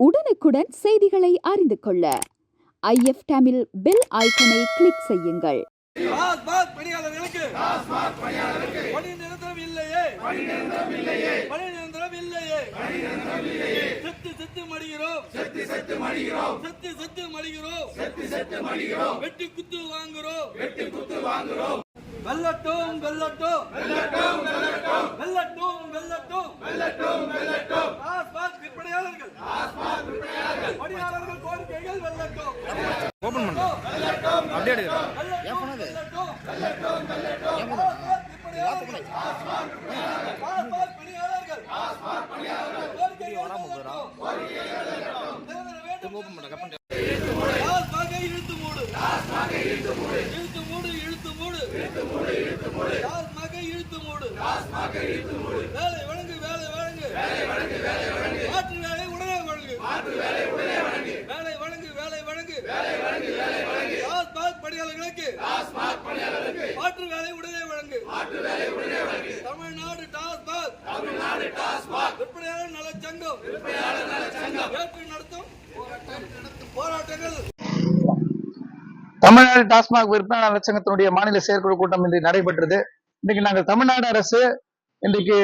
உடனுக்குடன் செய்திகளை அறிந்து கொள்ள IF தமிழ் பெல் ஐகானை கிளிக் செய்யுங்கள். பணியாளர்களுக்கு பணி நிரந்தரம் இல்லையே, பணி நிரந்தரம் இல்லையே, செத்து மடிகிறோம், செத்து மடிகிறோம், வெட்டி குத்து வாங்குறோம். வெல்லட்டும் டாஸ்மாக் விற்பனையாளர்கள் பணியாளர்கள் கோரிக்கைகள் வெல்லட்டும். ஓபன் பண்ணு அப்படியே எடுங்க. ஏன் பண்ணது பணியாளர்கள் கோரிக்கைகள் ஓபன் பண்ண கப்பன் இழுத்து மூடு வேலை வழங்கு மாற்று வேலை உடனே வழங்கு வேலை வழங்கு டாஸ்மாக் பணியாளர்களுக்கு மாற்று வேலை உடனே வழங்கு. தமிழ்நாடு டாஸ்மாக் விற்பனையாளர் நலச்சங்கம் ஏற்று நடத்தும் போராட்டங்கள். தமிழ்நாடு டாஸ்மாக் விற்பனையாளர் நலச்சங்கத்தினுடைய மாநில செயற்குழு கூட்டம் இன்று நடைபெற்றது. இன்றைக்கு நாங்கள் தமிழ்நாடு அரசு இன்றைக்கு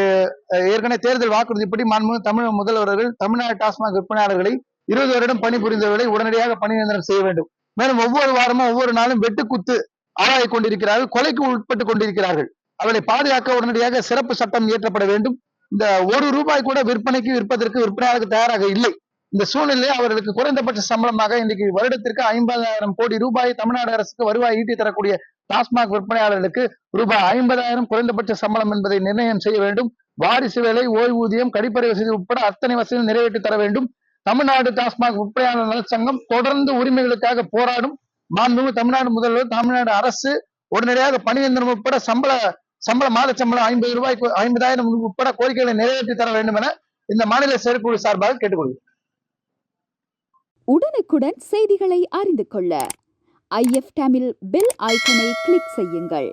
ஏற்கனவே தேர்தல் வாக்குறுதிப்படி மாண்புமிகு தமிழக முதல்வர்கள் தமிழ்நாடு டாஸ்மாக் விற்பனையாளர்களை 20 வருடம் பணிபுரிந்தவர்களை உடனடியாக பணி நிரந்தரம் செய்ய வேண்டும். மேலும் ஒவ்வொரு வாரமும் ஒவ்வொரு நாளும் வெட்டுக்குத்து ஆளாகி கொண்டிருக்கிறார்கள், கொலைக்கு உட்பட்டு கொண்டிருக்கிறார்கள். அவர்களை பாதுகாக்க உடனடியாக சிறப்பு சட்டம் இயற்றப்பட வேண்டும். இந்த ₹1 கூட விற்பதற்கு விற்பனையாளருக்கு தயாராக இல்லை. இந்த சூழ்நிலையில் அவர்களுக்கு குறைந்தபட்ச சம்பளமாக இன்றைக்கு வருடத்திற்கு 50,000 கோடி ரூபாய் தமிழ்நாடு அரசுக்கு வருவாய் ஈட்டி தரக்கூடிய டாஸ்மாக் விற்பனையாளர்களுக்கு ₹50,000 குறைந்தபட்ச சம்பளம் என்பதை நிர்ணயம் செய்ய வேண்டும். வாரிசு வேலை, ஓய்வூதியம், கழிப்பறை வசதி உட்பட அத்தனை வசதியும் நிறைவேற்றி தர வேண்டும். தமிழ்நாடு டாஸ்மாக் விற்பனையாளர் நலச்சங்கம் தொடர்ந்து உரிமைகளுக்காக போராடும். மாண்புமிகு தமிழ்நாடு முதல்வர், தமிழ்நாடு அரசு உடனடியாக பணி நிரந்தரம் உட்பட மாத சம்பளம் ₹50,000 உட்பட கோரிக்கைகளை நிறைவேற்றி தர வேண்டும் என இந்த மாநில செயற்குழு சார்பாக கேட்டுக்கொள்கிறேன். உடனுக்குடன் செய்திகளை அறிந்து கொள்ள IF தமிழ் பெல் ஐகானை கிளிக் செய்யுங்கள்.